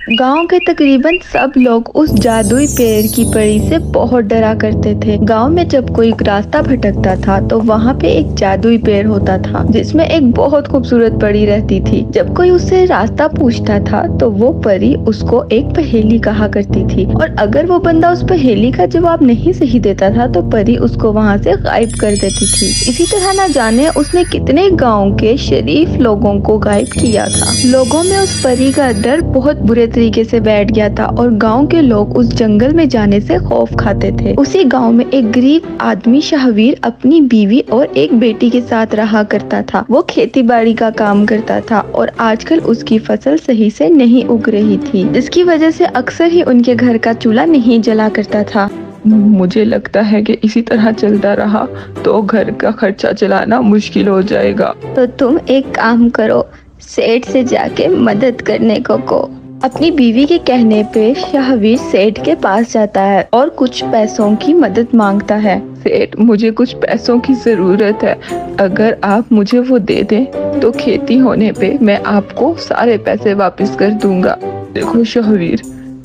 गांव के तकरीबन सब लोग उस जादुई पेड़ की परी से बहुत डरा करते थे। गांव में जब कोई रास्ता भटकता था तो वहाँ पे एक जादुई पेड़ होता था जिसमें एक बहुत खूबसूरत परी रहती थी। जब कोई उससे रास्ता पूछता था तो वो परी उसको एक पहेली कहा करती थी और अगर वो बंदा उस पहेली का जवाब नहीं सही देता था तो परी उसको वहाँ से गायब कर देती थी। इसी तरह न जाने उसने कितने गाँव के शरीफ लोगों को गायब किया था। लोगों में उस परी का डर बहुत बुरे तरीके से बैठ गया था और गांव के लोग उस जंगल में जाने से खौफ खाते थे। उसी गांव में एक गरीब आदमी शाहवीर अपनी बीवी और एक बेटी के साथ रहा करता था। वो खेती बाड़ी का काम करता था और आजकल उसकी फसल सही से नहीं उग रही थी, जिसकी वजह से अक्सर ही उनके घर का चूल्हा नहीं जला करता था। मुझे लगता है कि इसी तरह चलता रहा तो घर का खर्चा चलाना मुश्किल हो जाएगा। तो तुम एक काम करो, सेठ से जाके मदद करने को कहो। अपनी बीवी के कहने पे शाहवीर सेठ के पास जाता है और कुछ पैसों की मदद मांगता है। सेठ, मुझे कुछ पैसों की जरूरत है। अगर आप मुझे वो दे दें तो खेती होने पे मैं आपको सारे पैसे वापस कर दूंगा। देखो शाहवीर,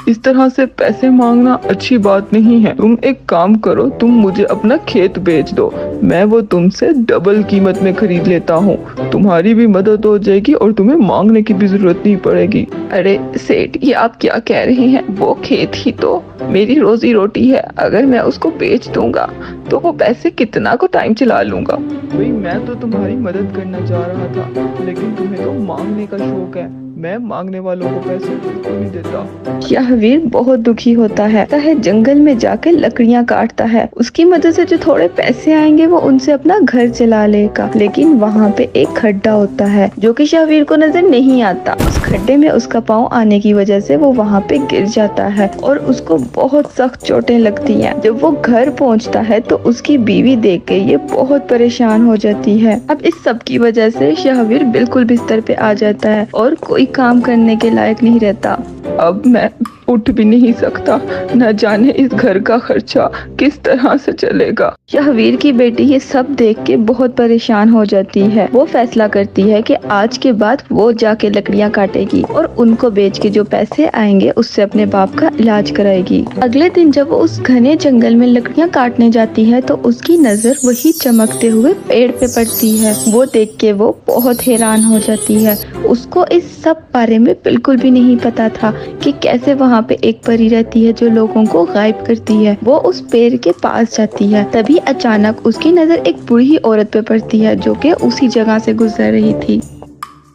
इस तरह से पैसे मांगना अच्छी बात नहीं है। तुम एक काम करो, तुम मुझे अपना खेत बेच दो, मैं वो तुमसे डबल कीमत में खरीद लेता हूँ। तुम्हारी भी मदद हो जाएगी और तुम्हें मांगने की भी जरूरत नहीं पड़ेगी। अरे सेठ, ये आप क्या कह रहे हैं? वो खेत ही तो मेरी रोजी रोटी है। अगर मैं उसको बेच दूंगा तो वो पैसे कितना को टाइम चला लूंगा। भाई, मैं तो तुम्हारी मदद करना चाह रहा था, लेकिन तुम्हें तो मांगने का शौक है। मैं मांगने वालों को पैसे बिल्कुल नहीं देता। शाहवीर बहुत दुखी होता है जंगल में जाकर लकड़ियां काटता है। उसकी मदद से जो थोड़े पैसे आएंगे वो उनसे अपना घर चला लेगा। लेकिन वहाँ पे एक खड्डा होता है जो कि शाहवीर को नजर नहीं आता। उस खड्डे में उसका पाँव आने की वजह से वो वहाँ पे गिर जाता है और उसको बहुत सख्त चोटें लगती हैं। जब वो घर पहुँचता है तो उसकी बीवी देख के ये बहुत परेशान हो जाती है। अब इस सब की वजह से शाहवीर बिल्कुल बिस्तर पे आ जाता है और कोई काम करने के लायक नहीं रहता। अब मैं उठ भी नहीं सकता, न जाने इस घर का खर्चा किस तरह से चलेगा। शाहवीर की बेटी ये सब देख के बहुत परेशान हो जाती है। वो फैसला करती है कि आज के बाद वो जाके लकड़ियां काटेगी और उनको बेच के जो पैसे आएंगे उससे अपने बाप का इलाज कराएगी। अगले दिन जब वो उस घने जंगल में लकड़ियां काटने जाती है तो उसकी नजर वही चमकते हुए पेड़ पे पड़ती है। वो देख के वो बहुत हैरान हो जाती है। उसको इस सब बारे में बिल्कुल भी नहीं पता था कि कैसे वहाँ पे एक परी रहती है जो लोगों को गायब करती है। वो उस पेड़ के पास जाती है, तभी अचानक उसकी नजर एक बूढ़ी औरत पे पड़ती है जो कि उसी जगह से गुजर रही थी।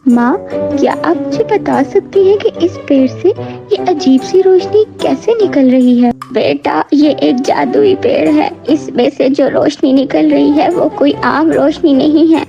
माँ, क्या आप मुझे बता सकती हैं कि इस पेड़ से ये अजीब सी रोशनी कैसे निकल रही है? बेटा, ये एक जादुई पेड़ है। इसमें से जो रोशनी निकल रही है वो कोई आम रोशनी नहीं है।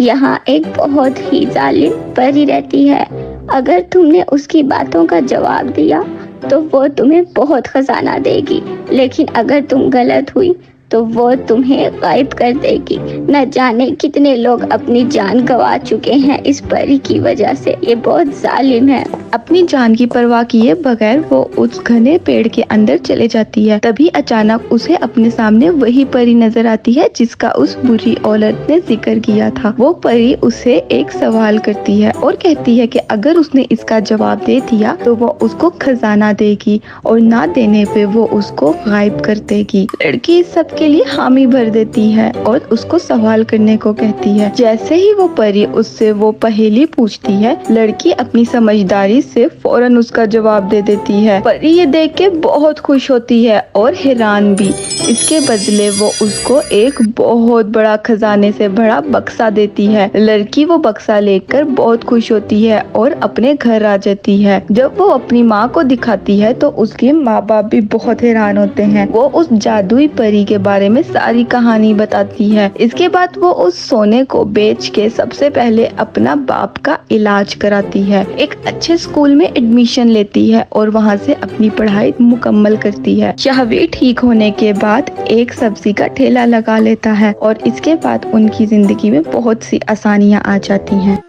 यहाँ एक बहुत ही जालिम परी रहती है। अगर तुमने उसकी बातों का जवाब दिया तो वो तुम्हें बहुत खजाना देगी, लेकिन अगर तुम गलत हुई तो वो तुम्हें गायब कर देगी। न जाने कितने लोग अपनी जान गंवा चुके हैं इस परी की वजह से। ये बहुत जालिम है। अपनी जान की परवाह किए बगैर वो उस घने पेड़ के अंदर चले जाती है। तभी अचानक उसे अपने सामने वही परी नजर आती है जिसका उस बुरी औरत ने जिक्र किया था। वो परी उसे एक सवाल करती है और कहती है कि अगर उसने इसका जवाब दे दिया तो वो उसको खजाना देगी और ना देने पे वो उसको गायब कर देगी। लड़की इस सब के लिए हामी भर देती है और उसको सवाल करने को कहती है। जैसे ही वो परी उससे वो पहेली पूछती है, लड़की अपनी समझदारी से फौरन उसका जवाब दे देती है। परी ये देख के बहुत खुश होती है और हैरान भी। इसके बदले वो उसको एक बहुत बड़ा खजाने से भरा बक्सा देती है। लड़की वो बक्सा लेकर बहुत खुश होती है और अपने घर आ जाती है। जब वो अपनी माँ को दिखाती है तो उसके माँ बाप भी बहुत हैरान होते हैं। वो उस जादुई परी के बारे में सारी कहानी बताती है। इसके बाद वो उस सोने को बेच के सबसे पहले अपना बाप का इलाज कराती है, एक अच्छे स्कूल में एडमिशन लेती है और वहाँ से अपनी पढ़ाई मुकम्मल करती है। शाहवीर ठीक होने के बाद एक सब्जी का ठेला लगा लेता है और इसके बाद उनकी जिंदगी में बहुत सी आसानियाँ आ जाती हैं।